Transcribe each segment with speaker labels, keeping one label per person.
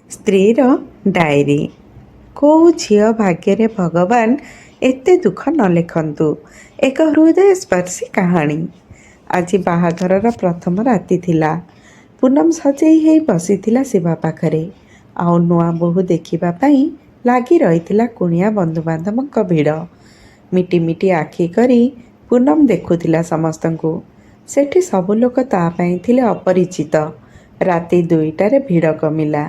Speaker 1: ସ୍ତ୍ରୀର ଡାଏରୀ। କୋଉ ଝିଅ ଭାଗ୍ୟରେ ଭଗବାନ ଏତେ ଦୁଃଖ ନ ଲେଖନ୍ତୁ। ଏକ ହୃଦୟସ୍ପର୍ଶୀ କାହାଣୀ। ଆଜି ବାହାଘରର ପ୍ରଥମ ରାତି ଥିଲା। ପୁନମ ସଜେଇ ହେଇ ବସିଥିଲା ଶିବା ପାଖରେ। ଆଉ ନୂଆ ବୋହୂ ଦେଖିବା ପାଇଁ ଲାଗି ରହିଥିଲା କୁଣିଆ ବନ୍ଧୁବାନ୍ଧବଙ୍କ ଭିଡ଼। ମିଟି ମିଟି ଆଖି କରି ପୁନମ ଦେଖୁଥିଲା ସମସ୍ତଙ୍କୁ। ସେଠି ସବୁ ଲୋକ ତା ପାଇଁ ଥିଲେ ଅପରିଚିତ। ରାତି 2ଟାରେ ଭିଡ଼ କମିଲା।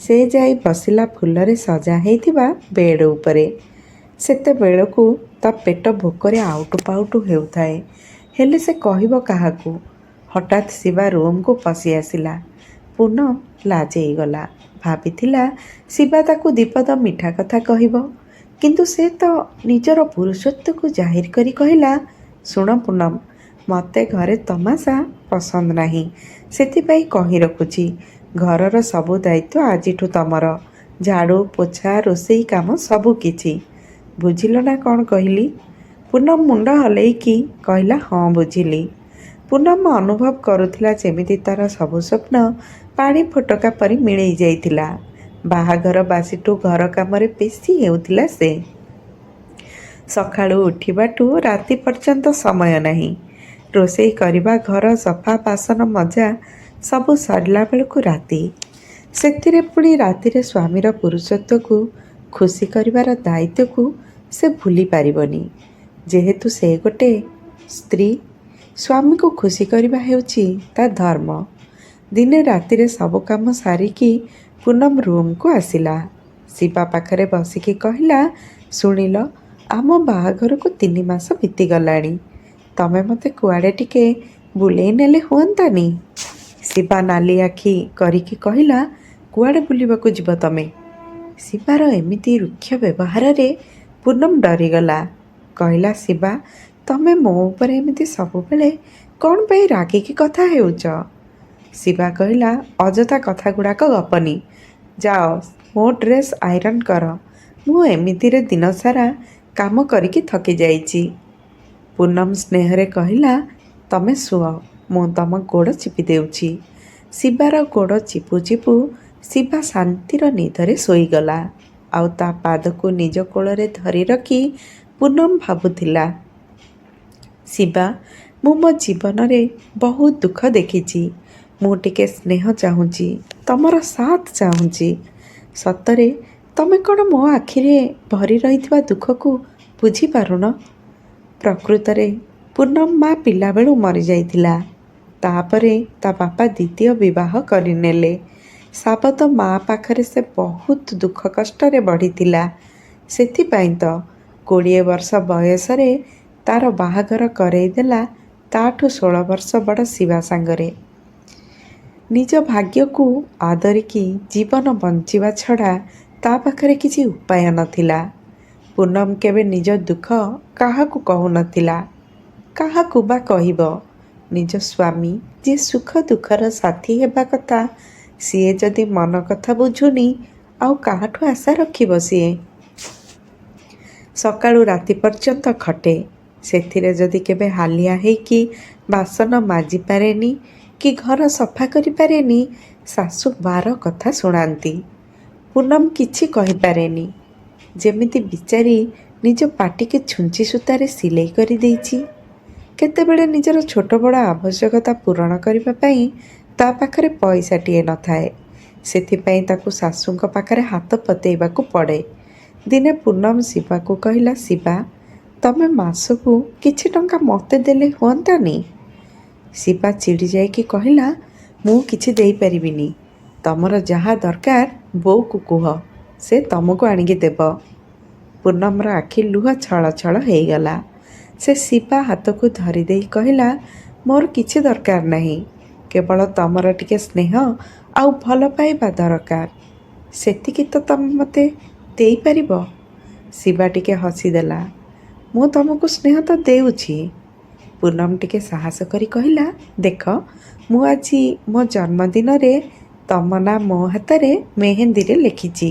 Speaker 1: ସେ ଯାଇ ବସିଲା ଫୁଲରେ ସଜା ହେଇଥିବା ବେଡ୍ ଉପରେ। ସେତେବେଳକୁ ତା ପେଟ ଭୋକରେ ଆଉଟୁ ପାଉଟୁ ହେଉଥାଏ। ହେଲେ ସେ କହିବ କାହାକୁ? ହଠାତ୍ ଶିବା ରୁମ୍କୁ ପଶି ଆସିଲା। ପୁନମ ଲାଜେଇଗଲା। ଭାବିଥିଲା ଶିବା ତାକୁ ଦିପଦ ମିଠା କଥା କହିବ। କିନ୍ତୁ ସେ ତ ନିଜର ପୁରୁଷତ୍ୱକୁ ଜାହିର କରି କହିଲା, ଶୁଣ ପୁନମ, ମୋତେ ଘରେ ତମାସା ପସନ୍ଦ ନାହିଁ। ସେଥିପାଇଁ କହି ରଖୁଛି, ଘରର ସବୁ ଦାୟିତ୍ୱ ଆଜିଠୁ ତମର। ଝାଡ଼ୁ, ପୋଛା, ରୋଷେଇ କାମ ସବୁ କିଛି। ବୁଝିଲ ନା କ'ଣ କହିଲି? ପୁନମ ମୁଣ୍ଡ ହଲେଇକି କହିଲା, ହଁ ବୁଝିଲି। ପୁନମ ଅନୁଭବ କରୁଥିଲା ଯେମିତି ତା'ର ସବୁ ସ୍ୱପ୍ନ ପାଣି ଫୋଟକା ପରି ମିଳେଇ ଯାଇଥିଲା। ବାହାଘର ବାସିଠୁ ଘର କାମରେ ପେଶି ହେଉଥିଲା ସେ। ସକାଳୁ ଉଠିବାଠୁ ରାତି ପର୍ଯ୍ୟନ୍ତ ସମୟ ନାହିଁ। ରୋଷେଇ କରିବା, ଘର ସଫା, ବାସନ ମଜା ସବୁ ସରିଲା ବେଳକୁ ରାତି। ସେଥିରେ ପୁଣି ରାତିରେ ସ୍ୱାମୀର ପୁରୁଷତ୍ୱକୁ ଖୁସି କରିବାର ଦାୟିତ୍ୱକୁ ସେ ଭୁଲି ପାରିବନି। ଯେହେତୁ ସେ ଗୋଟେ ସ୍ତ୍ରୀ, ସ୍ୱାମୀକୁ ଖୁସି କରିବା ହେଉଛି ତା ଧର୍ମ। ଦିନେ ରାତିରେ ସବୁ କାମ ସାରିକି ପୁନମ ରୁମ୍କୁ ଆସିଲା। ଶିବା ପାଖରେ ବସିକି କହିଲା, ଶୁଣିଲ, ଆମ ବାହାଘରକୁ 3 ମାସ ବିତିଗଲାଣି। ତମେ ମୋତେ କୁଆଡ଼େ ଟିକେ ବୁଲେଇ ନେଲେ ହୁଅନ୍ତାନି? ଶିବା ନାଲି ଆଖି କରିକି କହିଲା, କୁଆଡ଼େ ବୁଲିବାକୁ ଯିବ ତମେ? ଶିବାର ଏମିତି ରୁକ୍ଷ ବ୍ୟବହାରରେ ପୁନମ ଡରିଗଲା। କହିଲା, ଶିବା, ତମେ ମୋ ଉପରେ ଏମିତି ସବୁବେଳେ କ'ଣ ପାଇଁ ରାଗିକି କଥା ହେଉଛ? ଶିବା କହିଲା, ଅଯଥା କଥାଗୁଡ଼ାକ ଗପନି। ଯାଅ ମୋ ଡ୍ରେସ୍ ଆଇରନ୍ କର। ମୁଁ ଏମିତିରେ ଦିନସାରା କାମ କରିକି ଥକି ଯାଇଛି। ପୁନମ ସ୍ନେହରେ କହିଲା, ତମେ ଶୁଅ, ମୁଁ ତମ ଗୋଡ଼ ଚିପି ଦେଉଛି। ଶିବାର ଗୋଡ଼ ଚିପୁ ଚିପୁ ଶିବା ଶାନ୍ତିର ନିଦରେ ଶୋଇଗଲା। ଆଉ ତା ପାଦକୁ ନିଜ କୋଳରେ ଧରି ରଖି ପୁନମ ଭାବୁଥିଲା, ଶିବା, ମୁଁ ମୋ ଜୀବନରେ ବହୁତ ଦୁଃଖ ଦେଖିଛି। ମୁଁ ଟିକେ ସ୍ନେହ ଚାହୁଁଛି, ତମର ସାଥ ଚାହୁଁଛି। ସତରେ ତମେ କ'ଣ ମୋ ଆଖିରେ ଭରି ରହିଥିବା ଦୁଃଖକୁ ବୁଝିପାରୁନ? ପ୍ରକୃତରେ ପୁନମ ମା ପିଲାବେଳୁ ମରିଯାଇଥିଲା। ତାପରେ ତା ବାପା ଦ୍ୱିତୀୟ ବିବାହ କରିନେଲେ। ସାବତ ମା ପାଖରେ ସେ ବହୁତ ଦୁଃଖ କଷ୍ଟରେ ବଢ଼ିଥିଲା। ସେଥିପାଇଁ ତ 20 ବର୍ଷ ବୟସରେ ତା'ର ବାହାଘର କରେଇଦେଲା ତା'ଠୁ 16 ବର୍ଷ ବଡ଼ ଶିବା ସାଙ୍ଗରେ। ନିଜ ଭାଗ୍ୟକୁ ଆଦରିକି ଜୀବନ ବଞ୍ଚିବା ଛଡ଼ା ତା ପାଖରେ କିଛି ଉପାୟ ନଥିଲା। ପୁନମ କେବେ ନିଜ ଦୁଃଖ କାହାକୁ କହୁନଥିଲା। କାହାକୁ ବା କହିବ? ନିଜ ସ୍ୱାମୀ, ଯିଏ ସୁଖ ଦୁଃଖର ସାଥୀ ହେବା କଥା, ସିଏ ଯଦି ମନ କଥା ବୁଝୁନି, ଆଉ କାହାଠୁ ଆଶା ରଖିବ ସିଏ? ସକାଳୁ ରାତି ପର୍ଯ୍ୟନ୍ତ ଖଟେ। ସେଥିରେ ଯଦି କେବେ ହାଲିଆ ହେଇକି ବାସନ ମାଜିପାରେନି କି ଘର ସଫା କରିପାରେନି, ଶାଶୁ 12 କଥା ଶୁଣାନ୍ତି। ପୁନମ କିଛି କହିପାରେନି। ଯେମିତି ବିଚାରୀ ନିଜ ପାଟିକି ଛୁଞ୍ଚି ସୂତାରେ ସିଲେଇ କରିଦେଇଛି। କେତେବେଳେ ନିଜର ଛୋଟ ବଡ଼ ଆବଶ୍ୟକତା ପୂରଣ କରିବା ପାଇଁ ତା ପାଖରେ ପଇସାଟିଏ ନଥାଏ। ସେଥିପାଇଁ ତାକୁ ଶାଶୁଙ୍କ ପାଖରେ ହାତ ପତେଇବାକୁ ପଡ଼େ। ଦିନେ ପୁନମ ଶିବାକୁ କହିଲା, ଶିବା, ତମେ ମାସକୁ କିଛି ଟଙ୍କା ମୋତେ ଦେଲେ ହୁଅନ୍ତାନି? ଶିବା ଚିଡ଼ି ଯାଇକି କହିଲା, ମୁଁ କିଛି ଦେଇପାରିବିନି। ତମର ଯାହା ଦରକାର ବୋଉକୁ କୁହ, ସେ ତମକୁ ଆଣିକି ଦେବ। ପୁନମର ଆଖି ଲୁହ ଛଳ ଛଳ ହେଇଗଲା। ସେ ଶିବା ହାତକୁ ଧରିଦେଇ କହିଲା, ମୋର କିଛି ଦରକାର ନାହିଁ। କେବଳ ତମର ଟିକେ ସ୍ନେହ ଆଉ ଭଲ ପାଇବା ଦରକାର। ସେତିକି ତ ତମେ ମୋତେ ଦେଇପାରିବ? ଶିବା ଟିକେ ହସିଦେଲା। ମୁଁ ତମକୁ ସ୍ନେହ ତ ଦେଉଛି। ପୁନମ ଟିକେ ସାହସ କରି କହିଲା, ଦେଖ, ମୁଁ ଆଜି ମୋ ଜନ୍ମଦିନରେ ତମ ନାଁ ମୋ ହାତରେ ମେହେନ୍ଦିରେ ଲେଖିଛି।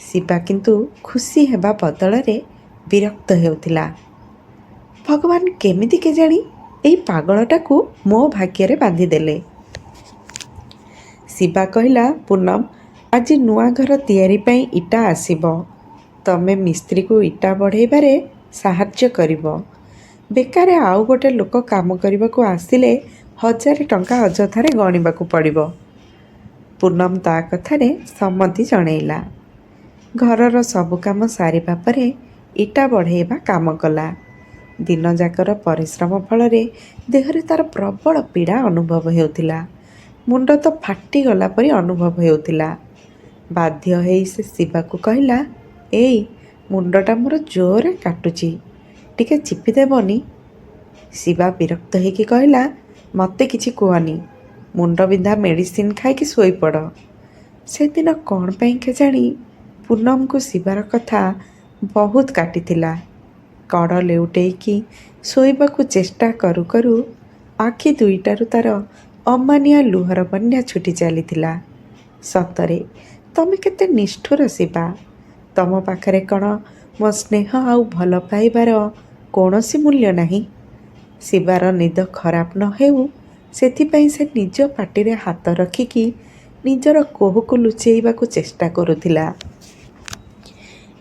Speaker 1: ଶିବା କିନ୍ତୁ ଖୁସି ହେବା ବଦଳରେ ବିରକ୍ତ ହେଉଥିଲା। ଭଗବାନ କେମିତି କେଜାଣି ଏଇ ପାଗଳଟାକୁ ମୋ ଭାଗ୍ୟରେ ବାନ୍ଧିଦେଲେ। ଶିବା କହିଲା, ପୁନମ, ଆଜି ନୂଆ ଘର ତିଆରି ପାଇଁ ଇଟା ଆସିବ। ତମେ ମିସ୍ତ୍ରୀକୁ ଇଟା ବଢ଼େଇବାରେ ସାହାଯ୍ୟ କରିବ। ବେକାରେ ଆଉ ଗୋଟେ ଲୋକ କାମ କରିବାକୁ ଆସିଲେ 1000 ଟଙ୍କା ଅଯଥାରେ ଗଣିବାକୁ ପଡ଼ିବ। ପୂନମ ତା କଥାରେ ସମ୍ମତି ଜଣେଇଲା। ଘରର ସବୁ କାମ ସାରିବା ପରେ ଇଟା ବଢ଼େଇବା କାମ କଲା। ଦିନଯାକର ପରିଶ୍ରମ ଫଳରେ ଦେହରେ ତାର ପ୍ରବଳ ପୀଡ଼ା ଅନୁଭବ ହେଉଥିଲା। ମୁଣ୍ଡ ତ ଫାଟିଗଲା ପରି ଅନୁଭବ ହେଉଥିଲା। ବାଧ୍ୟ ହେଇ ସେ ଶିବାକୁ କହିଲା, ଏଇ ମୁଣ୍ଡଟା ମୋର ଜୋରରେ କାଟୁଛି, ଟିକେ ଚିପି ଦେବନି? ଶିବା ବିରକ୍ତ ହେଇକି କହିଲା, ମୋତେ କିଛି କୁହନି, ମୁଣ୍ଡ ବିନ୍ଧା ମେଡ଼ିସିନ ଖାଇକି ଶୋଇପଡ଼। ସେଦିନ କ'ଣ ପାଇଁ କେଜାଣି ପୂନମକୁ ଶିବାର କଥା ବହୁତ କାଟିଥିଲା। କଡ଼ ଲେଉଟେଇକି ଶୋଇବାକୁ ଚେଷ୍ଟା କରୁ କରୁ ଆଖି ଦୁଇଟାରୁ ତାର ଅମାନିଆ ଲୁହର ବନ୍ୟା ଛୁଟି ଚାଲିଥିଲା। ସତରେ ତମେ କେତେ ନିଷ୍ଠୁର ଶିବା। ତମ ପାଖରେ କ'ଣ ମୋ ସ୍ନେହ ଆଉ ଭଲ ପାଇବାର କୌଣସି ମୂଲ୍ୟ ନାହିଁ? ଶିବାର ନିଦ ଖରାପ ନ ହେଉ ସେଥିପାଇଁ ସେ ନିଜ ପାଟିରେ ହାତ ରଖିକି ନିଜର କୋହକୁ ଲୁଚେଇବାକୁ ଚେଷ୍ଟା କରୁଥିଲା।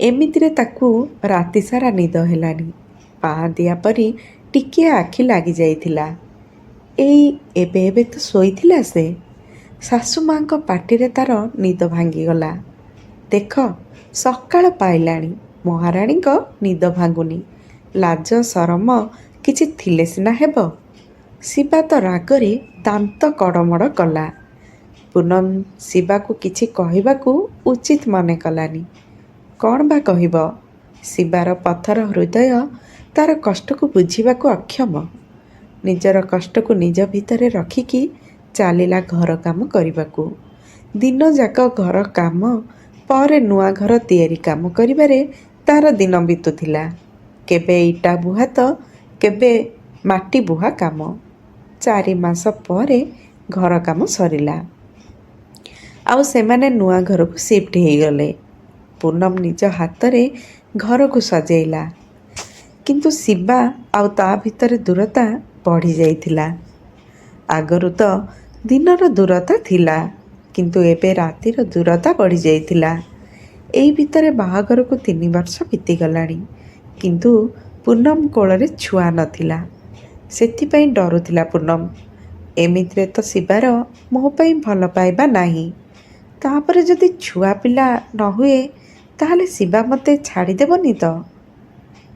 Speaker 1: ଏମିତିରେ ତାକୁ ରାତିସାରା ନିଦ ହେଲାନି। ପାହାନ୍ତିଆ ପରି ଟିକିଏ ଆଖି ଲାଗିଯାଇଥିଲା। ଏବେ ଏବେ ତ ଶୋଇଥିଲା ସେ। ଶାଶୁମାଙ୍କ ପାଟିରେ ତାର ନିଦ ଭାଙ୍ଗିଗଲା। ଦେଖ, ସକାଳ ପାଇଲାଣି, ମହାରାଣୀଙ୍କ ନିଦ ଭାଙ୍ଗୁନି। ଲାଜ ସରମ କିଛି ଥିଲେ ସିନା ହେବ। ଶିବା ତ ରାଗରେ ଦାନ୍ତ କଡ଼ମଡ଼ କଲା। ପୂନମ ଶିବାକୁ କିଛି କହିବାକୁ ଉଚିତ ମନେ କଲାନି। କ'ଣ ବା କହିବ? ଶିବାର ପଥର ହୃଦୟ ତାର କଷ୍ଟକୁ ବୁଝିବାକୁ ଅକ୍ଷମ। ନିଜର କଷ୍ଟକୁ ନିଜ ଭିତରେ ରଖିକି ଚାଲିଲା ଘର କାମ କରିବାକୁ। ଦିନଯାକ ଘର କାମ ପରେ ନୂଆ ଘର ତିଆରି କାମ କରିବାରେ ତାର ଦିନ ବିତୁଥିଲା। କେବେ ଇଟା ବୁହା ତ କେବେ ମାଟି ବୁହା କାମ। 4 ମାସ ପରେ ଘର କାମ ସରିଲା। ଆଉ ସେମାନେ ନୂଆ ଘରକୁ ସିଫ୍ଟ ହେଇଗଲେ। ପୂନମ ନିଜ ହାତରେ ଘରକୁ ସଜେଇଲା। କିନ୍ତୁ ଶିବା ଆଉ ତା ଭିତରେ ଦୂରତା ବଢ଼ି ଯାଇଥିଲା। ଆଗରୁ ତ ଦିନର ଦୂରତା ଥିଲା, କିନ୍ତୁ ଏବେ ରାତିର ଦୂରତା ବଢ଼ିଯାଇଥିଲା। ଏଇ ଭିତରେ ବାହାଘରକୁ 3 ବର୍ଷ ବିତିଗଲାଣି, କିନ୍ତୁ ପୂନମ କୋଳରେ ଛୁଆ ନଥିଲା। ସେଥିପାଇଁ ଡରୁଥିଲା ପୂନମ। ଏମିତିରେ ତ ଶିବାର ମୋ ପାଇଁ ଭଲ ପାଇବା ନାହିଁ। ତାପରେ ଯଦି ଛୁଆ ପିଲା ନ ହୁଏ ତାହେଲେ ଶିବା ମୋତେ ଛାଡ଼ିଦେବନି ତ?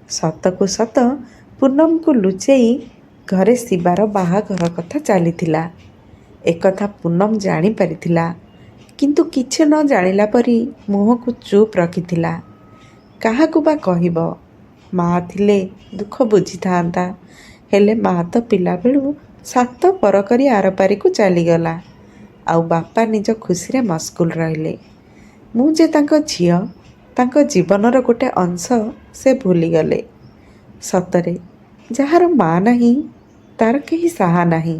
Speaker 1: ସତକୁ ସତ ପୂନମକୁ ଲୁଚେଇ ଘରେ ଶିବାର ବାହାଘର କଥା ଚାଲିଥିଲା। ଏକଥା ପୂନମ ଜାଣିପାରିଥିଲା, କିନ୍ତୁ କିଛି ନ ଜାଣିଲା ପରି ମୁହଁକୁ ଚୁପ୍ ରଖିଥିଲା। କାହାକୁ ବା କହିବ? ମା ଥିଲେ ଦୁଃଖ ବୁଝିଥାନ୍ତା, ହେଲେ ମା ତ ପିଲାବେଳୁ 7 ପର କରି ଆରପାରିକୁ ଚାଲିଗଲା। ଆଉ ବାପା ନିଜ ଖୁସିରେ ମସଗୁଲ ରହିଲେ। ମୁଁ ଯେ ତାଙ୍କ ଝିଅ, ତାଙ୍କ ଜୀବନର ଗୋଟେ ଅଂଶ ସେ ଭୁଲିଗଲେ। ସତରେ ଯାହାର ମା ନାହିଁ ତାର କେହି ସାହା ନାହିଁ।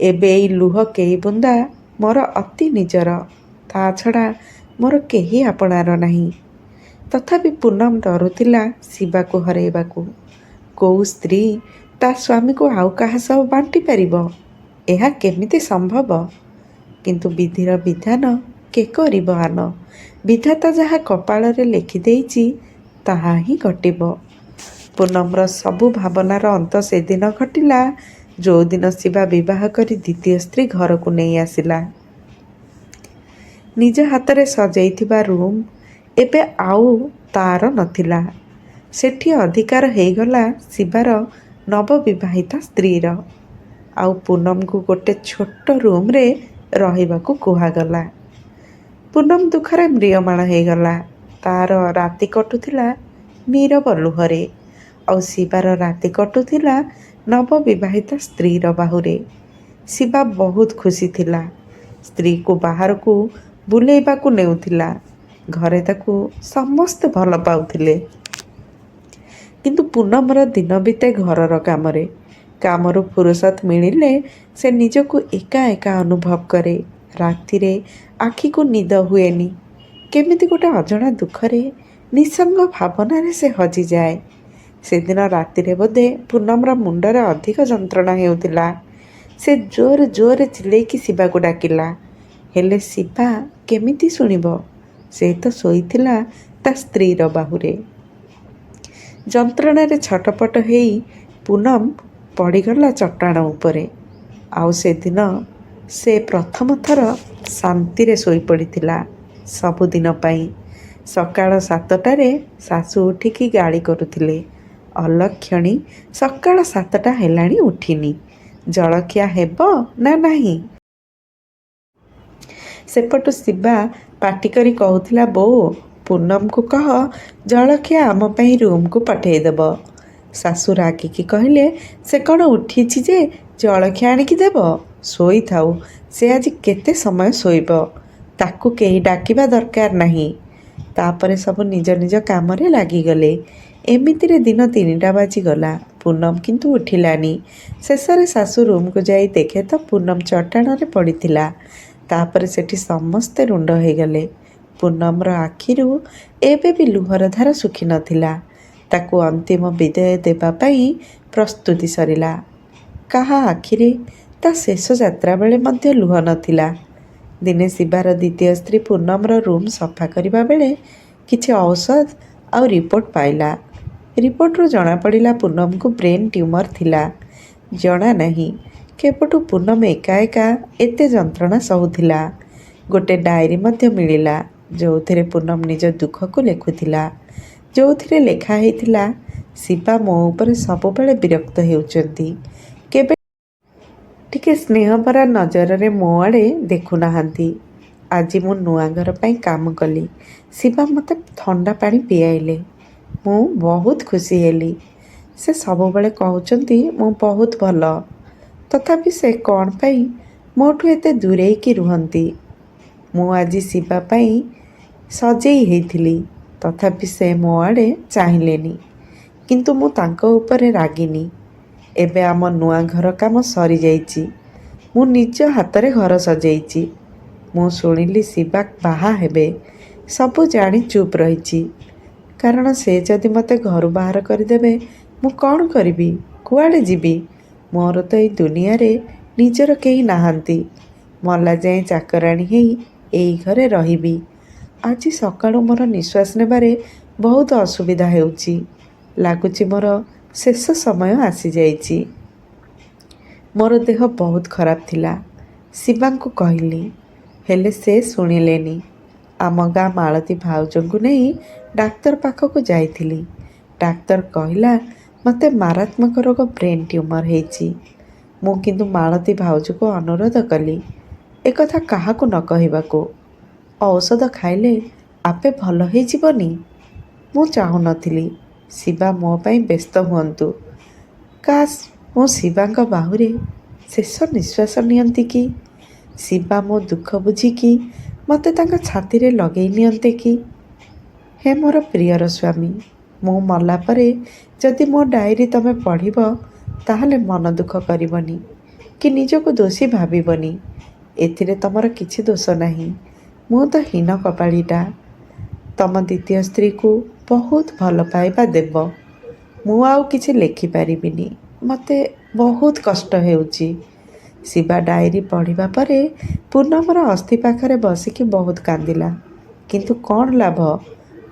Speaker 1: ଏବେ ଏଇ ଲୁହ କେଇ ବୁନ୍ଦା ମୋର ଅତି ନିଜର, ତା ଛଡ଼ା ମୋର କେହି ଆପଣାର ନାହିଁ। ତଥାପି ପୂନମ ଡରୁଥିଲା ଶିବାକୁ ହରେଇବାକୁ। କୋଉ ସ୍ତ୍ରୀ ତା ସ୍ୱାମୀକୁ ଆଉ କାହା ସହ ବାଣ୍ଟି ପାରିବ? ଏହା କେମିତି ସମ୍ଭବ? କିନ୍ତୁ ବିଧିର ବିଧାନ କେ କରିବ ଆନ? ବିଧାତା ଯାହା କପାଳରେ ଲେଖିଦେଇଛି ତାହା ହିଁ ଘଟିବ। ପୂନମର ସବୁ ଭାବନାର ଅନ୍ତ ସେଦିନ ଘଟିଲା ଯୋଉଦିନ ଶିବା ବିବାହ କରି ଦ୍ୱିତୀୟ ସ୍ତ୍ରୀ ଘରକୁ ନେଇ ଆସିଲା। ନିଜ ହାତରେ ସଜେଇଥିବା ରୁମ୍ ଏବେ ଆଉ ତାର ନଥିଲା। ସେଠି ଅଧିକାର ହେଇଗଲା ଶିବାର ନବବିବାହିତା ସ୍ତ୍ରୀର। ଆଉ ପୂନମକୁ ଗୋଟେ ଛୋଟ ରୁମ୍ରେ ରହିବାକୁ କୁହାଗଲା। ପୂନମ ଦୁଃଖରେ ମ୍ରିୟମାଣ ହେଇଗଲା। ତାର ରାତି କଟୁଥିଲା ନୀରବ ଲୁହରେ, ଆଉ ଶିବାର ରାତି କଟୁଥିଲା ନବବିବାହିତା ସ୍ତ୍ରୀର ବାହୁରେ। ଶିବା ବହୁତ ଖୁସି ଥିଲା। ସ୍ତ୍ରୀକୁ ବାହାରକୁ ବୁଲେଇବାକୁ ନେଉଥିଲା। ଘରେ ତାକୁ ସମସ୍ତେ ଭଲ ପାଉଥିଲେ। କିନ୍ତୁ ପୂନମର ଦିନ ବିତେ ଘରର କାମରେ। କାମରୁ ଫୁରୁସତ ମିଳିଲେ ସେ ନିଜକୁ ଏକା ଏକା ଅନୁଭବ କରେ। ରାତିରେ ଆଖିକୁ ନିଦ ହୁଏନି। କେମିତି ଗୋଟେ ଅଜଣା ଦୁଃଖରେ, ନିଃସଙ୍ଗ ଭାବନାରେ ସେ ହଜିଯାଏ। ସେଦିନ ରାତିରେ ବୋଧେ ପୂନମର ମୁଣ୍ଡରେ ଅଧିକ ଯନ୍ତ୍ରଣା ହେଉଥିଲା। ସେ ଜୋରେ ଜୋରେ ଚିଲେଇକି ଶିବାକୁ ଡାକିଲା, ହେଲେ ଶିବା କେମିତି ଶୁଣିବ? ସେ ତ ଶୋଇଥିଲା ତା ସ୍ତ୍ରୀର ବାହୁରେ। ଯନ୍ତ୍ରଣାରେ ଛଟପଟ ହେଇ ପୁନମ ପଡ଼ିଗଲା ଚଟାଣ ଉପରେ। ଆଉ ସେଦିନ ସେ ପ୍ରଥମ ଥର ଶାନ୍ତିରେ ଶୋଇପଡ଼ିଥିଲା ସବୁଦିନ ପାଇଁ। ସକାଳ 7ଟାରେ ଶାଶୁ ଉଠିକି ଗାଳି କରୁଥିଲେ, ଅଲକ୍ଷଣୀ, ସକାଳ 7ଟା ହେଲାଣି ଉଠିନି, ଜଳଖିଆ ହେବ ନା ନାହିଁ? ସେପଟୁ ଶିବା ପାଟି କରି କହୁଥିଲା, ବୋଉ, ପୁନମକୁ କହ ଜଳଖିଆ ଆମ ପାଇଁ ରୁମ୍କୁ ପଠେଇଦେବ। ଶାଶୁ ରାଗିକି କହିଲେ, ସେ କ'ଣ ଉଠିଛି ଯେ ଜଳଖିଆ ଆଣିକି ଦେବ? ଶୋଇଥାଉ, ସେ ଆଜି କେତେ ସମୟ ଶୋଇବ, ତାକୁ କେହି ଡାକିବା ଦରକାର ନାହିଁ। ତାପରେ ସବୁ ନିଜ ନିଜ କାମରେ ଲାଗିଗଲେ। ଏମିତିରେ ଦିନ 3ଟା ବାଜିଗଲା। ପୁନମ କିନ୍ତୁ ଉଠିଲାନି। ଶେଷରେ ଶାଶୁ ରୁମ୍କୁ ଯାଇ ଦେଖେ ତ ପୁନମ ଚଟାଣରେ ପଡ଼ିଥିଲା। ତାପରେ ସେଠି ସମସ୍ତେ ରୁଣ୍ଡ ହୋଇଗଲେ। ପୁନମର ଆଖିରୁ ଏବେ ବି ଲୁହର ଧାର ଶୁଖିନଥିଲା। ତାକୁ ଅନ୍ତିମ ବିଦାୟ ଦେବା ପାଇଁ ପ୍ରସ୍ତୁତି ସରିଲା। କାହା ଆଖିରେ ତା ଶେଷ ଯାତ୍ରା ବେଳେ ମଧ୍ୟ ଲୁହ ନଥିଲା। ଦିନେ ଶିବାର ଦ୍ୱିତୀୟ ସ୍ତ୍ରୀ ପୁନମର ରୁମ୍ ସଫା କରିବା ବେଳେ କିଛି ଔଷଧ ଆଉ ରିପୋର୍ଟ ପାଇଲା। ରିପୋର୍ଟରୁ ଜଣାପଡ଼ିଲା ପୁନମକୁ ବ୍ରେନ୍ ଟ୍ୟୁମର ଥିଲା। ଜଣା ନାହିଁ କେବେଠୁ ପୁନମ ଏକା ଏକା ଏତେ ଯନ୍ତ୍ରଣା ସହୁଥିଲା। ଗୋଟେ ଡାଏରୀ ମଧ୍ୟ ମିଳିଲା, ଯେଉଁଥିରେ ପୁନମ ନିଜ ଦୁଃଖକୁ ଲେଖୁଥିଲା। ଯେଉଁଥିରେ ଲେଖା ହେଇଥିଲା, ଶିବା ମୋ ଉପରେ ସବୁବେଳେ ବିରକ୍ତ ହେଉଛନ୍ତି, କେବେ ଟିକେ ସ୍ନେହଭରା ନଜରରେ ମୋ ଆଡ଼େ ଦେଖୁନାହାନ୍ତି। ଆଜି ମୁଁ ନୂଆ ଘର ପାଇଁ କାମ କଲି। ଶିବା ମୋତେ ଥଣ୍ଡା ପାଣି ପିଆଇଲେ। ମୁଁ ବହୁତ ଖୁସି ହେଲି। ସେ ସବୁବେଳେ କହୁଛନ୍ତି ମୁଁ ବହୁତ ଭଲ। ତଥାପି ସେ କ'ଣ ପାଇଁ ମୋଠୁ ଏତେ ଦୂରେଇକି ରୁହନ୍ତି? ମୁଁ ଆଜି ଶିବା ପାଇଁ ସଜେଇ ହେଇଥିଲି, ତଥାପି ସେ ମୋ ଆଡ଼େ ଚାହିଁଲେନି। କିନ୍ତୁ ମୁଁ ତାଙ୍କ ଉପରେ ରାଗିନି। ଏବେ ଆମ ନୂଆ ଘର କାମ ସରିଯାଇଛି। ମୁଁ ନିଜ ହାତରେ ଘର ସଜେଇଛି। ମୁଁ ଶୁଣିଲି ଶିବା ବାହା ହେବେ। ସବୁ ଜାଣି ଚୁପ୍ ରହିଛି। କାରଣ ସେ ଯଦି ମୋତେ ଘରୁ ବାହାର କରିଦେବେ, ମୁଁ କ'ଣ କରିବି? କୁଆଡ଼େ ଯିବି? ମୋର ତ ଏଇ ଦୁନିଆରେ ନିଜର କେହି ନାହାନ୍ତି। ମଲା ଯାଏଁ ଚାକରାଣୀ ହେଇ ଏଇ ଘରେ ରହିବି। ଆଜି ସକାଳୁ ମୋର ନିଶ୍ୱାସ ନେବାରେ ବହୁତ ଅସୁବିଧା ହେଉଛି। ଲାଗୁଛି ମୋର ଶେଷ ସମୟ ଆସିଯାଇଛି। ମୋର ଦେହ ବହୁତ ଖରାପ ଥିଲା। ଶିବାଙ୍କୁ କହିଲି, ହେଲେ ସେ ଶୁଣିଲେନି। ଆମ ଗାଁ ମାଳତୀ ଭାଉଜଙ୍କୁ ନେଇ ଡାକ୍ତର ପାଖକୁ ଯାଇଥିଲି। ଡାକ୍ତର କହିଲା ମୋତେ ମାରାତ୍ମକ ରୋଗ ବ୍ରେନ୍ ଟ୍ୟୁମର ହେଇଛି। ମୁଁ କିନ୍ତୁ ମାଳତୀ ଭାଉଜକୁ ଅନୁରୋଧ କଲି ଏକଥା କାହାକୁ ନ କହିବାକୁ। ଔଷଧ ଖାଇଲେ ଆପେ ଭଲ ହେଇଯିବନି? ମୁଁ ଚାହୁଁନଥିଲି ଶିବା ମୋ ପାଇଁ ବ୍ୟସ୍ତ ହୁଅନ୍ତୁ। କାଶ୍ ମୁଁ ଶିବାଙ୍କ ବାହୁରେ ଶେଷ ନିଶ୍ୱାସ ନିଅନ୍ତି କି? ଶିବା ମୋ ଦୁଃଖ ବୁଝିକି ମୋତେ ତାଙ୍କ ଛାତିରେ ଲଗେଇ ନିଅନ୍ତେ କି? ହେ ମୋର ପ୍ରିୟର ସ୍ୱାମୀ, ମୁଁ ମଲା ପରେ ଯଦି ମୋ ଡାଏରୀ ତମେ ପଢ଼ିବ, ତାହେଲେ ମନ ଦୁଃଖ କରିବନି କି ନିଜକୁ ଦୋଷୀ ଭାବିବନି। ଏଥିରେ ତମର କିଛି ଦୋଷ ନାହିଁ। ମୁଁ ତ ହୀନ କପାଳୀଟା। ତମ ଦ୍ୱିତୀୟ ସ୍ତ୍ରୀକୁ ବହୁତ ଭଲ ପାଇବା ଦେବ। ମୁଁ ଆଉ କିଛି ଲେଖିପାରିବିନି। ମୋତେ ବହୁତ କଷ୍ଟ ହେଉଛି। ଶିବା ଡାଏରୀ ପଢ଼ିବା ପରେ ପୁନମର ଅସ୍ଥି ପାଖରେ ବସିକି ବହୁତ କାନ୍ଦିଲା। କିନ୍ତୁ କ'ଣ ଲାଭ?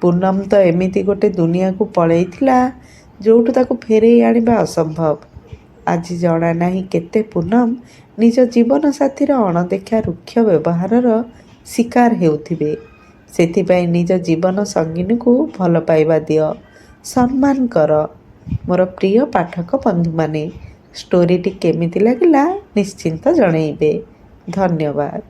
Speaker 1: ପୁନମ ତ ଏମିତି ଗୋଟେ ଦୁନିଆକୁ ପଳେଇଥିଲା ଯେଉଁଠୁ ତାକୁ ଫେରେଇ ଆଣିବା ଅସମ୍ଭବ। ଆଜି ଜଣା ନାହିଁ କେତେ ପୁନମ ନିଜ ଜୀବନସାଥୀର ଅଣଦେଖା ରୁକ୍ଷ ବ୍ୟବହାରର ଶିକାର ହେଉଥିବେ। ସେଥିପାଇଁ ନିଜ ଜୀବନ ସଙ୍ଗିନୀକୁ ଭଲ ପାଇବା ଦିଅ, ସମ୍ମାନ କର। ମୋର ପ୍ରିୟ ପାଠକ ବନ୍ଧୁମାନେ, ଷ୍ଟୋରିଟି କେମିତି ଲାଗିଲା ନିଶ୍ଚିନ୍ତ ଜଣେଇବେ। ଧନ୍ୟବାଦ।